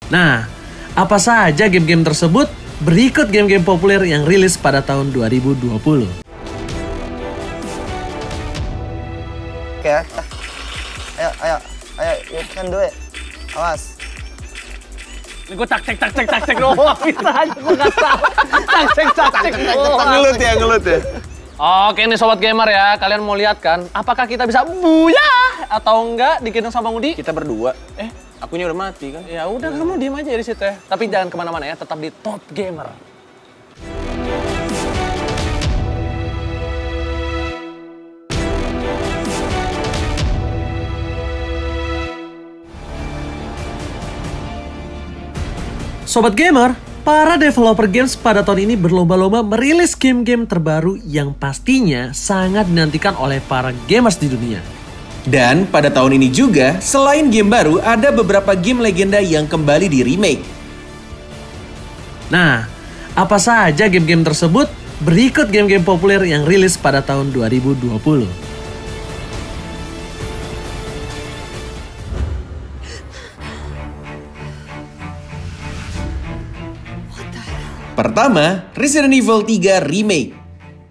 Nah, apa saja game-game tersebut? Berikut game-game populer yang rilis pada tahun 2020. Oke ya. Ayo, you can do it. Awas. Gue cek doang, bisa aja gue nggak tahu. Cek doang. Ngelut ya. Oke nih Sobat Gamer ya, kalian mau lihat kan? Apakah kita bisa buyah atau enggak digendong sama Bang Udi? Kita berdua. Akunya udah mati kan? Ya udah, kamu diem aja di situ ya. Tapi jangan kemana-mana ya, tetap di Top Gamer. Sobat Gamer, para developer games pada tahun ini berlomba-lomba merilis game-game terbaru yang pastinya sangat dinantikan oleh para gamers di dunia. Dan pada tahun ini juga, selain game baru, ada beberapa game legenda yang kembali di remake. Nah, apa saja game-game tersebut? Berikut game-game populer yang rilis pada tahun 2020. Pertama, Resident Evil 3 Remake.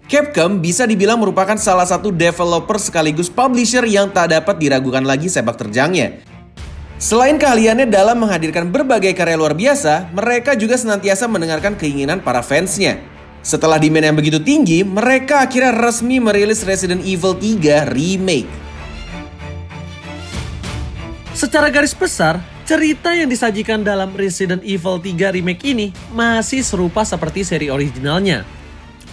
Capcom bisa dibilang merupakan salah satu developer sekaligus publisher yang tak dapat diragukan lagi sepak terjangnya. Selain keahliannya dalam menghadirkan berbagai karya luar biasa, mereka juga senantiasa mendengarkan keinginan para fansnya. Setelah demand yang begitu tinggi, mereka akhirnya resmi merilis Resident Evil 3 Remake. Secara garis besar, cerita yang disajikan dalam Resident Evil 3 Remake ini masih serupa seperti seri originalnya.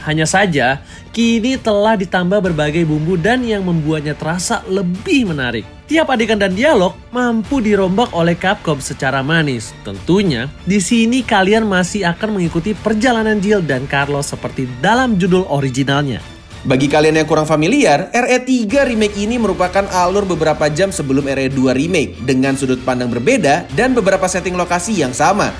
Hanya saja, kini telah ditambah berbagai bumbu dan yang membuatnya terasa lebih menarik. Tiap adegan dan dialog mampu dirombak oleh Capcom secara manis. Tentunya, di sini kalian masih akan mengikuti perjalanan Jill dan Carlos seperti dalam judul originalnya. Bagi kalian yang kurang familiar, RE3 Remake ini merupakan alur beberapa jam sebelum RE2 Remake dengan sudut pandang berbeda dan beberapa setting lokasi yang sama.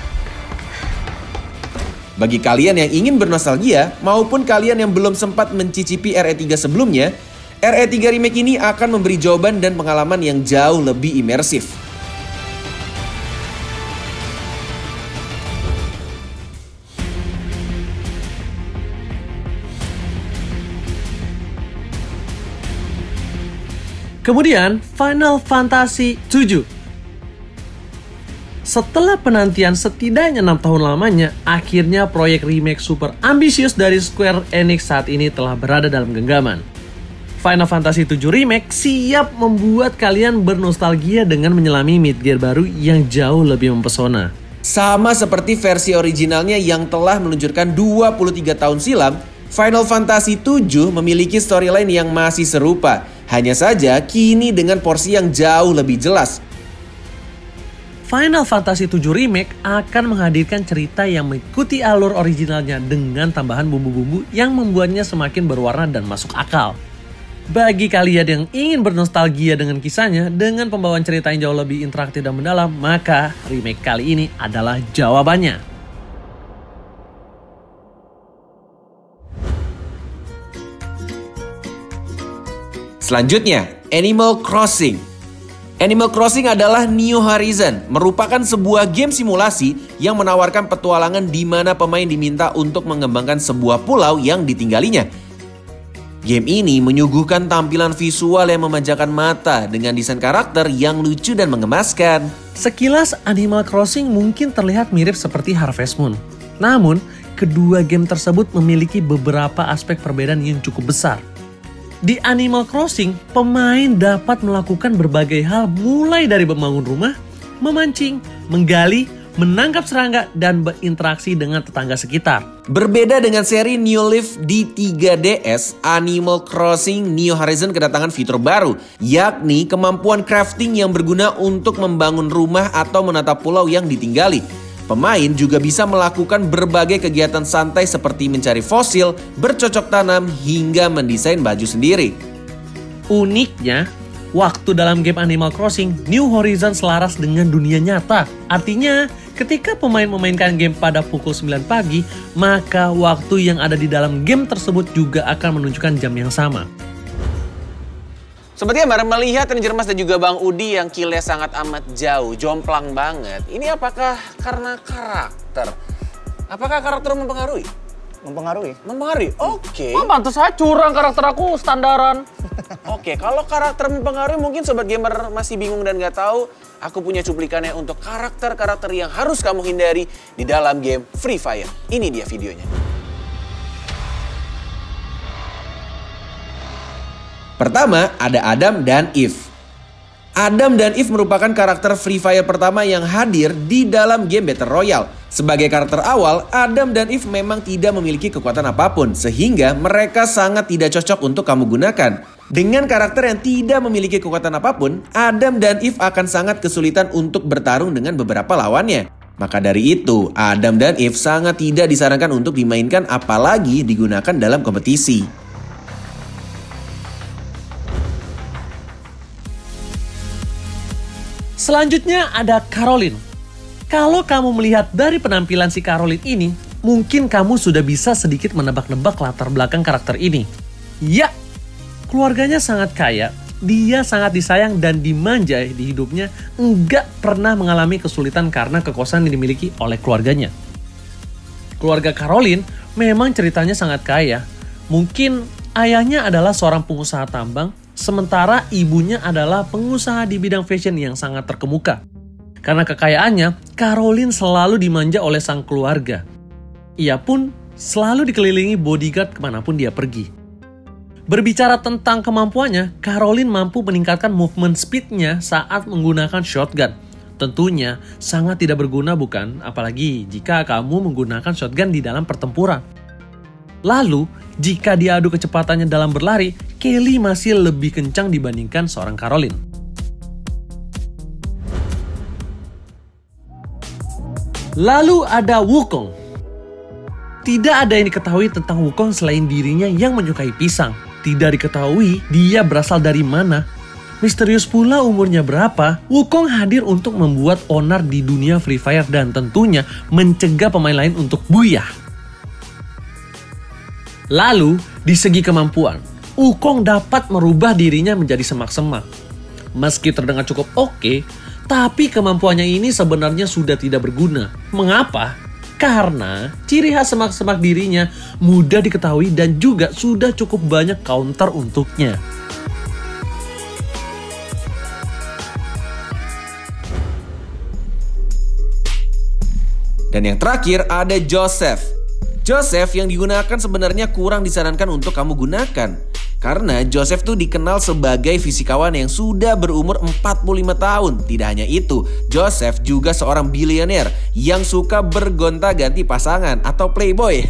Bagi kalian yang ingin bernostalgia maupun kalian yang belum sempat mencicipi RE3 sebelumnya, RE3 Remake ini akan memberi jawaban dan pengalaman yang jauh lebih imersif. Kemudian, Final Fantasy VII. Setelah penantian setidaknya 6 tahun lamanya, akhirnya proyek remake super ambisius dari Square Enix saat ini telah berada dalam genggaman. Final Fantasy VII Remake siap membuat kalian bernostalgia dengan menyelami mid-gear baru yang jauh lebih mempesona. Sama seperti versi originalnya yang telah meluncurkan 23 tahun silam, Final Fantasy VII memiliki storyline yang masih serupa. Hanya saja kini dengan porsi yang jauh lebih jelas. Final Fantasy VII Remake akan menghadirkan cerita yang mengikuti alur originalnya dengan tambahan bumbu-bumbu yang membuatnya semakin berwarna dan masuk akal. Bagi kalian yang ingin bernostalgia dengan kisahnya dengan pembawaan cerita yang jauh lebih interaktif dan mendalam, maka remake kali ini adalah jawabannya. Selanjutnya, Animal Crossing. Animal Crossing adalah New Horizon, merupakan sebuah game simulasi yang menawarkan petualangan di mana pemain diminta untuk mengembangkan sebuah pulau yang ditinggalinya. Game ini menyuguhkan tampilan visual yang memanjakan mata dengan desain karakter yang lucu dan mengemaskan. Sekilas Animal Crossing mungkin terlihat mirip seperti Harvest Moon. Namun, kedua game tersebut memiliki beberapa aspek perbedaan yang cukup besar. Di Animal Crossing, pemain dapat melakukan berbagai hal mulai dari membangun rumah, memancing, menggali, menangkap serangga, dan berinteraksi dengan tetangga sekitar. Berbeda dengan seri New Leaf di 3DS, Animal Crossing New Horizon kedatangan fitur baru, yakni kemampuan crafting yang berguna untuk membangun rumah atau menata pulau yang ditinggali. Pemain juga bisa melakukan berbagai kegiatan santai seperti mencari fosil, bercocok tanam, hingga mendesain baju sendiri. Uniknya, waktu dalam game Animal Crossing, New Horizon selaras dengan dunia nyata. Artinya, ketika pemain memainkan game pada pukul 9 pagi, maka waktu yang ada di dalam game tersebut juga akan menunjukkan jam yang sama. Sobat Gamer, melihat Ranger Mas dan juga Bang Udi yang killnya sangat amat jauh, jomplang banget. Ini apakah karena karakter? Apakah karakter mempengaruhi? Mempengaruhi. Mempengaruhi? Oke. Oh, pantas saya curang karakter aku standaran. Oke, kalau karakter mempengaruhi mungkin Sobat Gamer masih bingung dan nggak tahu. Aku punya cuplikannya untuk karakter-karakter yang harus kamu hindari di dalam game Free Fire. Ini dia videonya. Pertama, ada Adam dan Eve. Adam dan Eve merupakan karakter Free Fire pertama yang hadir di dalam game Battle Royale. Sebagai karakter awal, Adam dan Eve memang tidak memiliki kekuatan apapun, sehingga mereka sangat tidak cocok untuk kamu gunakan. Dengan karakter yang tidak memiliki kekuatan apapun, Adam dan Eve akan sangat kesulitan untuk bertarung dengan beberapa lawannya. Maka dari itu, Adam dan Eve sangat tidak disarankan untuk dimainkan apalagi digunakan dalam kompetisi. Selanjutnya ada Caroline. Kalau kamu melihat dari penampilan si Caroline ini, mungkin kamu sudah bisa sedikit menebak-nebak latar belakang karakter ini. Ya, keluarganya sangat kaya, dia sangat disayang dan dimanja di hidupnya, enggak pernah mengalami kesulitan karena kekuasaan yang dimiliki oleh keluarganya. Keluarga Caroline memang ceritanya sangat kaya. Mungkin ayahnya adalah seorang pengusaha tambang, sementara ibunya adalah pengusaha di bidang fashion yang sangat terkemuka. Karena kekayaannya, Caroline selalu dimanja oleh sang keluarga. Ia pun selalu dikelilingi bodyguard kemanapun dia pergi. Berbicara tentang kemampuannya, Caroline mampu meningkatkan movement speed-nya saat menggunakan shotgun. Tentunya sangat tidak berguna bukan? Apalagi jika kamu menggunakan shotgun di dalam pertempuran. Lalu, jika diadu kecepatannya dalam berlari, Kelly masih lebih kencang dibandingkan seorang Caroline. Lalu ada Wukong. Tidak ada yang diketahui tentang Wukong selain dirinya yang menyukai pisang. Tidak diketahui dia berasal dari mana. Misterius pula umurnya berapa. Wukong hadir untuk membuat onar di dunia Free Fire dan tentunya mencegah pemain lain untuk buyah. Lalu, di segi kemampuan, Wukong dapat merubah dirinya menjadi semak-semak. Meski terdengar cukup oke, tapi kemampuannya ini sebenarnya sudah tidak berguna. Mengapa? Karena ciri khas semak-semak dirinya mudah diketahui dan juga sudah cukup banyak counter untuknya. Dan yang terakhir ada Joseph. Joseph yang digunakan sebenarnya kurang disarankan untuk kamu gunakan. Karena Joseph tuh dikenal sebagai fisikawan yang sudah berumur 45 tahun. Tidak hanya itu, Joseph juga seorang bilioner yang suka bergonta-ganti pasangan atau playboy.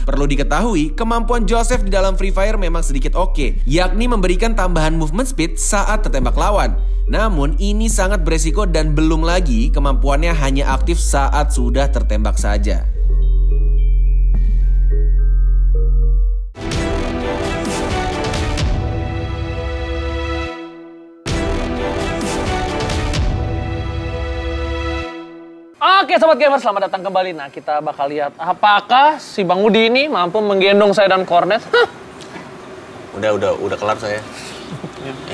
Perlu diketahui, kemampuan Joseph di dalam Free Fire memang sedikit oke, yakni memberikan tambahan movement speed saat tertembak lawan. Namun ini sangat beresiko dan belum lagi kemampuannya hanya aktif saat sudah tertembak saja. Oke Sobat Gamer, selamat datang kembali. Nah, kita bakal lihat apakah si Bang Udi ini mampu menggendong saya dan Cornet. Udah kelar saya.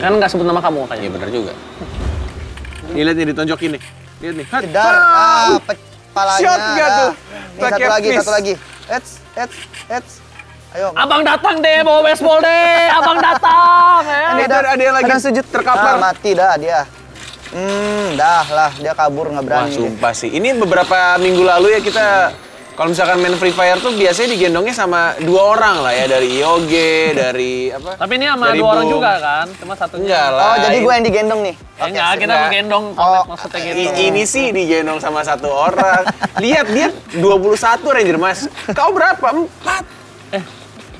Kan nggak sebut nama kamu makanya. Iya benar juga. Nih, lihat nih, ditonjokin nih. Lihat nih. Jedar. Kepalanya. Shot nggak tuh? Nih, satu lagi. Eits. Ayo. Abang datang deh, bawa baseball deh. Abang datang. Ini ada yang lagi sujud terkapar. Mati dah dia. Dah lah, dia kabur nggak berani. Wah, sumpah sih. Ini beberapa minggu lalu ya kita, kalau misalkan main Free Fire tuh biasanya digendongnya sama 2 orang lah ya. Dari Yoge, dari apa? Tapi ini sama dari 2 orang Boom. juga kan? Cuma satunya. Enggak lah. Oh, jadi gue yang digendong nih. Enggak, kita enggak. menggendong Cornet maksudnya gitu. Ini sih digendong sama 1 orang. Lihat, dia 21 Ranger Mas. Kau berapa? 4.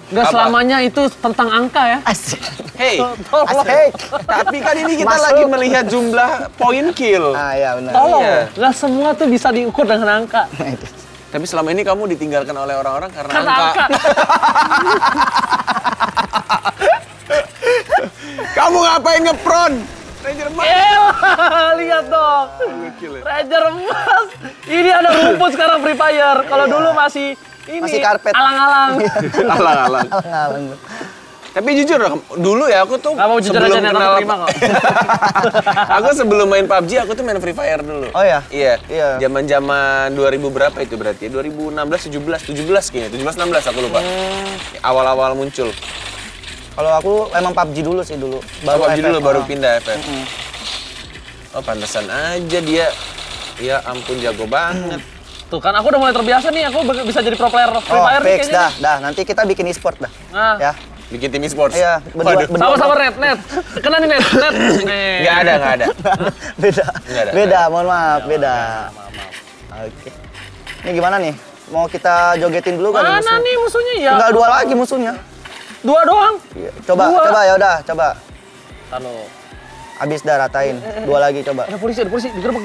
Nggak Apa? selamanya itu tentang angka ya. Asik. Hey, Asik. tapi kan ini kita Masuk. lagi melihat jumlah poin kill. Ah, iya benar. Tolong, Iya. nggak semua tuh bisa diukur dengan angka. Tapi selama ini kamu ditinggalkan oleh orang-orang karena Karena angka. angka. Kamu ngapain ngepron? Ranger Mas. Lihat dong. Ranger emas. Ini ada rumput sekarang Free Fire. Kalau dulu masih ini Masih karpet. alang-alang. Alang-alang. Alang-alang. Tapi jujur dulu ya aku tuh Nggak mau jujur aja, nanti terima kok. Aku sebelum main PUBG aku tuh main Free Fire dulu. Oh ya? Iya. Iya. Zaman 2000 berapa itu berarti? 2016, 17 kayaknya. 17, 16 aku lupa. Awal-awal muncul. Kalau aku emang PUBG dulu sih dulu. PUBG dulu FF. baru pindah FF. Oh pantesan aja dia. Ya ampun jago banget. Tuh kan aku udah mulai terbiasa nih, aku bisa jadi pro player Free Oh, Fire nih fix kayaknya. dah. Nanti kita bikin e-sport dah. Nah. Ya. Bikin tim e-sports. Iya, berdua. Sama-sama net. Kena nih net. Nggak ada. Beda. Nggak ada. Beda, mohon maaf, beda. Oke. Ini gimana nih? Mau kita jogetin dulu kan? Mana nih musuhnya ya? Tinggal 2 lagi musuhnya. 2 doang. Iya. Coba ya udah, coba. Taruh. Abis dah ratain. 2 lagi coba. Ada polisi. Gerbek.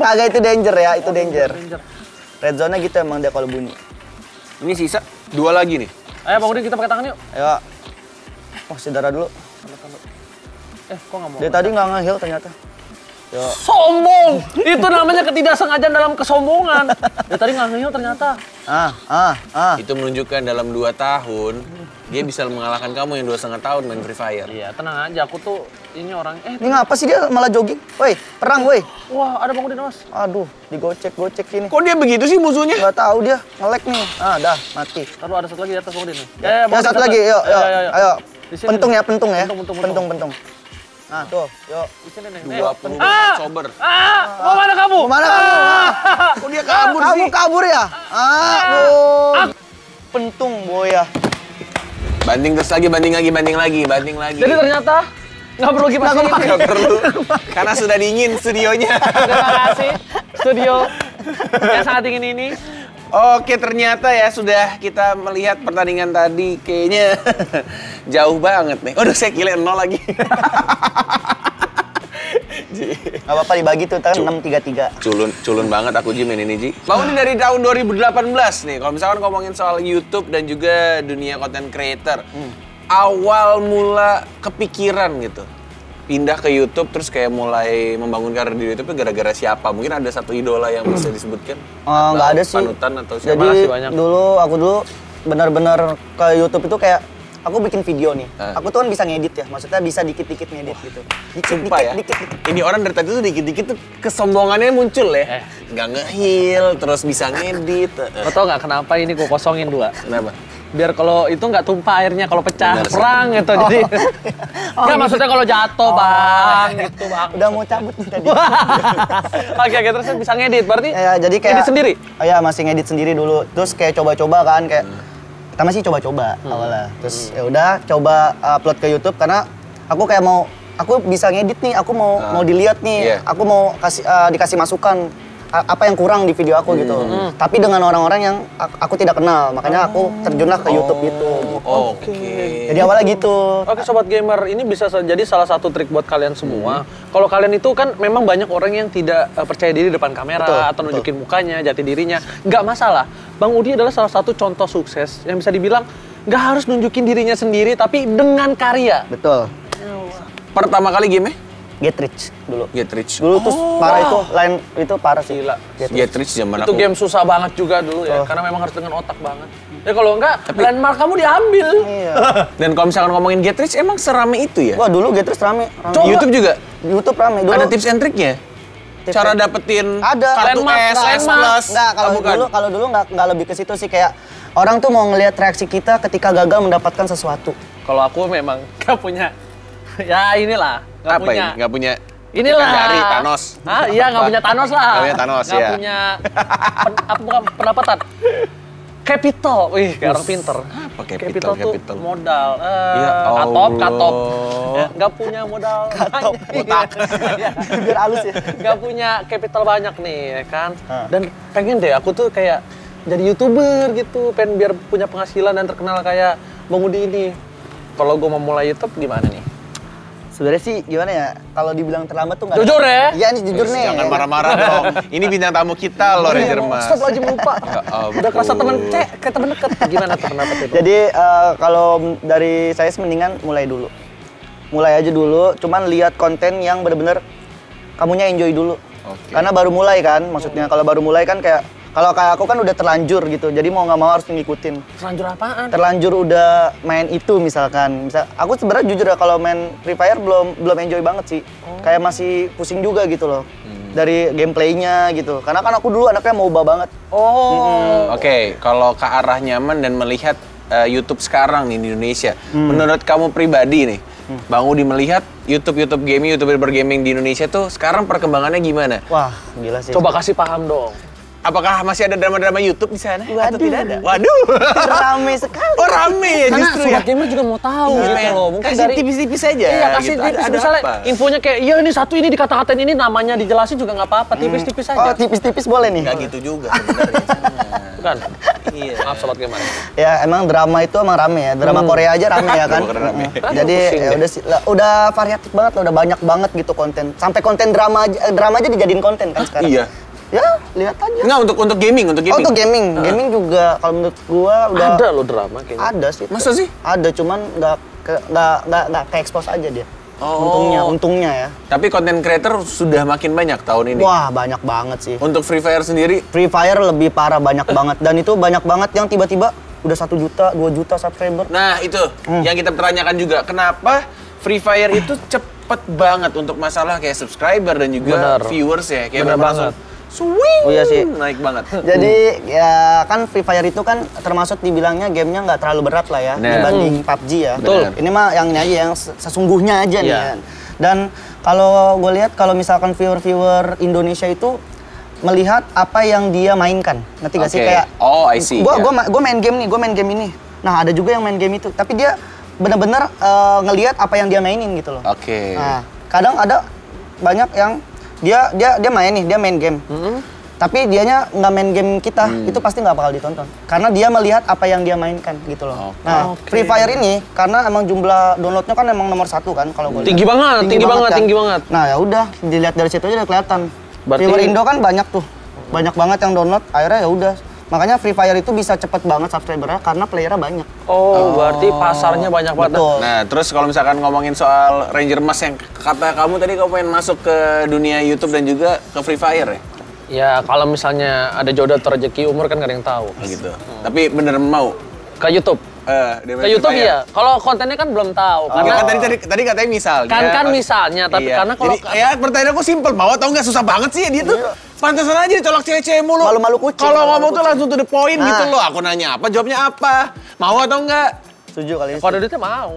Kagak itu danger ya, itu danger. Red zone-nya gitu emang dia kalau bunyi. Ini sisa 2 lagi nih. Ayo Bang Udin kita pakai tangan yuk. Ayo. Oh, si darah dulu. Kok nggak mau? Dia tadi nggak nge-heal ternyata. Yo. Sombong! Itu namanya ketidaksengajaan dalam kesombongan. Dia tadi nggak ngehil ternyata. Itu menunjukkan dalam 2 tahun dia bisa mengalahkan kamu yang 2,5 tahun main Free Fire. Iya, tenang aja. Aku tuh ini orang. Ini ngapa sih dia malah jogging? Woi, perang woi. Wah, ada Bang Udin, Mas. Aduh, digocek-gocek sini. Kok dia begitu sih musuhnya? Nggak tahu dia, nge-lag nih. Dah, mati. Taruh ada satu lagi di atas Bang Udin. Ya, satu lagi, yuk. Ayo. Di sini Pentung nih. ya, pentung ya. Pentung. Nah, tuh, yuk. Di sini nih. 20 Oktober. Mau mana kamu? Mau mana kamu? Kok dia kabur sih? Kamu kabur ya? Pentung, boya. Banting lagi. Jadi ternyata nggak perlu kipas dingin. Nggak perlu. Karena sudah dingin studionya. Terima kasih studio yang sangat dingin ini. Oke, ternyata ya sudah kita melihat pertandingan tadi kayaknya jauh banget nih. Aduh, saya kira 0 lagi. Nggak apa-apa dibagi tuh, kan 6-3-3. Culun banget aku Ji main ini Ji. Bang ini dari tahun 2018 nih. Kalau misalkan ngomongin soal YouTube dan juga dunia content creator. Awal mula kepikiran gitu. Pindah ke YouTube terus kayak mulai membangun karir di YouTube gara-gara siapa? Mungkin ada satu idola yang bisa disebutkan? Nggak ada sih. Panutan atau siapa? Jadi Makasih banyak. aku dulu benar-benar ke YouTube itu kayak aku bikin video nih. Aku tuh kan bisa ngedit ya, maksudnya bisa dikit-dikit ngedit gitu. Sumpah ya, ini orang dari tadi tuh dikit-dikit tuh kesombongannya muncul ya. Nggak nge-heal, terus bisa ngedit. Lo tau nggak kenapa ini gue kosongin 2? Kenapa? Biar kalau itu nggak tumpah airnya kalau pecah Benar sih. perang gitu. Jadi nggak maksudnya kalau jatuh bang gitu bang. Udah mau cabut nih tadi. Oke, terus bisa ngedit berarti? Ya, jadi kayak ngedit sendiri? Ya masih ngedit sendiri dulu. Terus kayak coba-coba kan kayak pertama sih coba-coba awalnya. Terus ya udah coba upload ke YouTube karena aku kayak aku bisa ngedit nih, aku mau dilihat nih, aku mau dikasih masukan apa yang kurang di video aku gitu. Tapi dengan orang-orang yang aku tidak kenal, makanya aku terjunlah ke YouTube gitu. Oke. Jadi awalnya gitu. Oke Sobat Gamer, ini bisa jadi salah satu trik buat kalian semua. Kalau kalian itu kan memang banyak orang yang tidak percaya diri depan kamera atau nunjukin mukanya, jati dirinya. Nggak masalah. Bang Udi adalah salah satu contoh sukses yang bisa dibilang nggak harus nunjukin dirinya sendiri, tapi dengan karya. Betul. Pertama kali game-nya? Get Rich dulu. Get Rich. Dulu tuh parah itu parah sih. Gila. Get Rich zaman Itu aku. game susah banget juga dulu ya, karena memang harus dengan otak banget. Ya kalau enggak, landmark kamu diambil. Iya. Dan kalau misalkan ngomongin Get Rich, emang serame itu ya? Wah dulu Get Rich rame. Coba. YouTube juga? YouTube rame dulu. Ada tips and triknya? Cara dapetin Ada. kartu Landmark, S, S landmark. plus. Enggak, kalau dulu nggak lebih ke situ sih, kayak orang tuh mau ngelihat reaksi kita ketika gagal mendapatkan sesuatu. Kalau aku memang nggak punya, ya inilah, nggak Apa punya. ini? Nggak punya Inilah. dari Thanos. Ah, iya nggak punya Thanos lah. Nggak punya Thanos, Nggak ya. punya bukan pendapatan. Capital, wih kayak orang pinter. Apa capital? tuh Capital? modal. Ya Katop. Ya, nggak punya modal. Katop, Iya. Biar halus ya. Nggak punya capital banyak nih, ya kan. Dan pengen deh aku tuh kayak jadi YouTuber gitu, pengen biar punya penghasilan dan terkenal kayak Bang Udi ini. Kalau gue mau mulai YouTube gimana nih? Sebenarnya sih gimana ya, kalau dibilang terlambat tuh nggak. Jujur ya? Iya nih jujur nih. Jangan marah-marah dong. Ini bintang tamu kita loh, Ranger Mas. Stop aja lupa. Udah kerasa temen kayak temen deket. Gimana tuh pendapat itu? Jadi kalau dari saya sih mendingan mulai dulu. Mulai aja dulu, cuman lihat konten yang bener-bener kamunya enjoy dulu. Oke. Karena baru mulai kan, maksudnya kalau baru mulai kan kayak Kalau kayak aku kan udah terlanjur gitu, jadi mau nggak mau harus ngikutin. Terlanjur apaan? Terlanjur udah main itu misalkan. Aku sebenarnya jujur ya kalau main Free Fire belum enjoy banget sih. Kayak masih pusing juga gitu loh. Dari gameplaynya gitu. Karena kan aku dulu anaknya MOBA banget. Oke, kalau ke arah nyaman dan melihat YouTube sekarang nih di Indonesia, menurut kamu pribadi nih, Bang Udi melihat YouTuber gaming di Indonesia tuh sekarang perkembangannya gimana? Wah, gila sih. Coba kasih paham dong. Apakah masih ada drama-drama YouTube di sana? Atau Waduh. tidak ada? Waduh. Rame sekali. Oh rame ya Karena justru ya? sobat gamer juga mau tahu gitu loh. Mungkin Kasih dari tipis-tipis aja. Iya, kasih gitu. tipis. Ada Misalnya apa? infonya kayak, iya ini satu ini dikata-katain ini namanya dijelasin juga nggak apa-apa. Tipis-tipis aja. Oh, tipis-tipis boleh nih. Nggak gitu juga sebenarnya. Bukan? Iya. Maaf sobat gamer. Ya emang drama itu emang rame ya. Drama Korea aja rame ya kan. Drama Korea rame. Jadi ya udah variatif banget, udah banyak banget gitu konten. Sampai konten drama aja dijadiin konten kan sekarang. Iya. Ya, lihat aja. Enggak untuk gaming, Oh, untuk gaming. Gaming juga kalau menurut gua udah Ada loh drama kayaknya. ada sih. Masa sih? Ada, cuman nggak ke expose aja dia. Oh. Untungnya ya. Tapi konten creator sudah makin banyak tahun ini. Wah, banyak banget sih. Untuk Free Fire sendiri, Free Fire lebih parah, banyak banget. Dan itu banyak banget yang tiba-tiba udah 1 juta, 2 juta subscriber. nah itu yang kita pertanyakan juga, kenapa Free Fire itu cepet banget untuk masalah kayak subscriber dan juga Bener. viewers ya, kayak Bener langsung banget. swing, Oh iya sih. naik banget. Jadi ya kan Free Fire itu kan termasuk dibilangnya gamenya nggak terlalu berat lah ya Nah. dibanding PUBG ya. Betul. Ini mah yang ini aja yang sesungguhnya aja nih Iya. kan. Dan kalau gue lihat kalau misalkan viewer Indonesia itu melihat apa yang dia mainkan, ngerti gak sih Oke. kayak? Oh, I see, ya. Gua main game nih, gue main game ini. Nah ada juga yang main game itu, tapi dia benar-benar ngelihat apa yang dia mainin gitu loh. Oke. Nah, kadang ada banyak yang dia main game. Tapi dianya nggak main game kita, itu pasti nggak bakal ditonton. Karena dia melihat apa yang dia mainkan gitu loh. Oke. Nah, Free Fire ini karena emang jumlah downloadnya kan emang nomor 1 kan kalau gue Tinggi banget, tinggi banget. Nah ya udah, dilihat dari situ aja udah kelihatan. Berarti- Viewer Indo kan banyak tuh, banyak banget yang download. Akhirnya ya udah. Makanya Free Fire itu bisa cepet banget subscribernya karena playernya banyak. Oh, berarti pasarnya banyak banget. Betul. Nah, terus kalau misalkan ngomongin soal Ranger Mas yang kata kamu tadi kamu pengen masuk ke dunia YouTube dan juga ke Free Fire ya? Ya, kalau misalnya ada jodoh atau rezeki umur kan gak ada yang tahu. Oh, gitu. Tapi bener mau? Ke YouTube. Dia main Ke YouTube Free Fire? iya. Kalau kontennya kan belum tahu. Karena Karena tadi katanya misalnya. kan misalnya, tapi Iya. karena kalau Jadi, ya pertanyaan aku simpel, mau atau enggak, susah banget sih dia tuh. Pantesan aja dicolok cewek-cewek mulu. Malu-malu kucing, Kalau malu-malu ngomong tuh kucing. langsung to the point Nah. gitu loh. Aku nanya apa, jawabnya apa. Mau atau enggak? Setuju kali ini. kalau duitnya mau.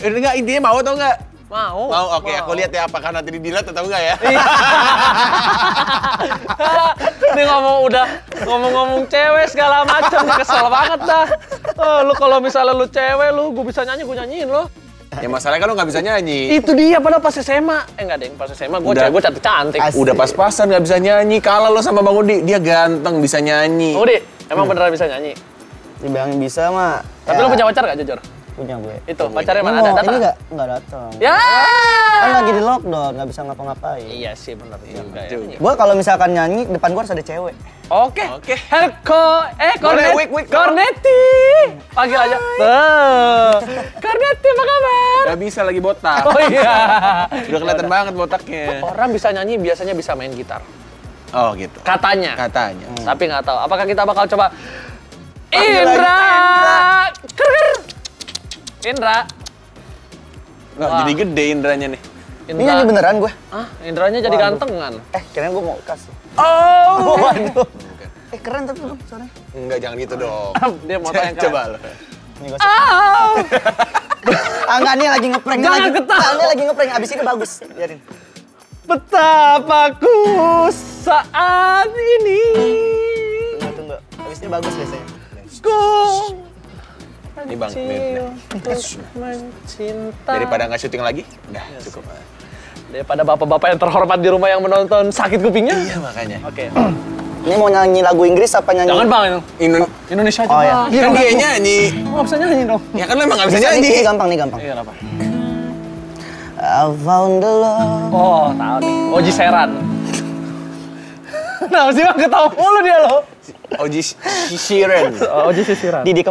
Enggak, intinya mau atau enggak? Mau. Mau, oke. Aku lihat ya apakah nanti di-delete atau enggak ya. Ini ngomong-ngomong cewek segala macam, nih kesel banget dah. Lu kalau misalnya lu cewek, gue bisa nyanyi, gue nyanyiin lo. Ya masalahnya kan lu nggak bisa nyanyi. Itu dia padahal pas SMA. Enggak deh, pas SMA gue Udah. cewek, gue cantik-cantik. Asik. Udah pas-pasan nggak bisa nyanyi. Kalah lo sama Bang Udi, dia ganteng bisa nyanyi. Udi, emang beneran bisa nyanyi? Dibilang bisa mah. Tapi ya, lu punya pacar gak jujur? punya gue. Itu, pacarnya mana? Ini Ada datang? nggak datang. Ya. Kan lagi di lockdown, nggak bisa ngapa-ngapain. Iya sih, bener juga ya. juga. Gue kalau misalkan nyanyi, depan gue harus ada cewek. Oke. Oke. Kornet. Wik. Korneti. Panggil aja. Korneti apa kabar? Gak bisa lagi botak. Oh iya. Udah kelihatan banget botaknya. Orang bisa nyanyi biasanya bisa main gitar. Oh gitu. Katanya. Katanya. Tapi nggak tahu. Apakah kita bakal coba? Panggil Indra. Ker. Indra. Nggak, Wah. jadi gede indranya nih. Ini nyanyi beneran gue. Ah, Indranya jadi Waduh. gantengan. Kirain gue mau kasih. Oh. Waduh. Keren tapi bro, suaranya. Enggak, jangan gitu dong. Dia mau tanya Coba lo. Nih gue Oh. enggak, nih lagi ngeprank. Jangan lagi, ketawa. Ini lagi ngeprank, abis ini bagus. Biarin. Betapa ku saat ini. Tunggu. Abis ini bagus biasanya. Ku Nih Bang, mencinta. daripada nggak syuting lagi, udah cukup. Daripada bapak-bapak yang terhormat di rumah yang menonton sakit kupingnya. Iya makanya. Oke. Ini mau nyanyi lagu Inggris apa nyanyi? Jangan bang, Indonesia aja Oh, iya. bang. Kan dia nyanyi. Nggak bisa nyanyi dong. Ya kan lo emang nggak bisa Bisa nyanyi. Ini gampang, nih gampang. Iya apa? I found the love. Oh tahu nih. Oji Seran. Nah sih bang ketawa mulu dia loh. Oji Sheeran. Oji Sisiran. Didi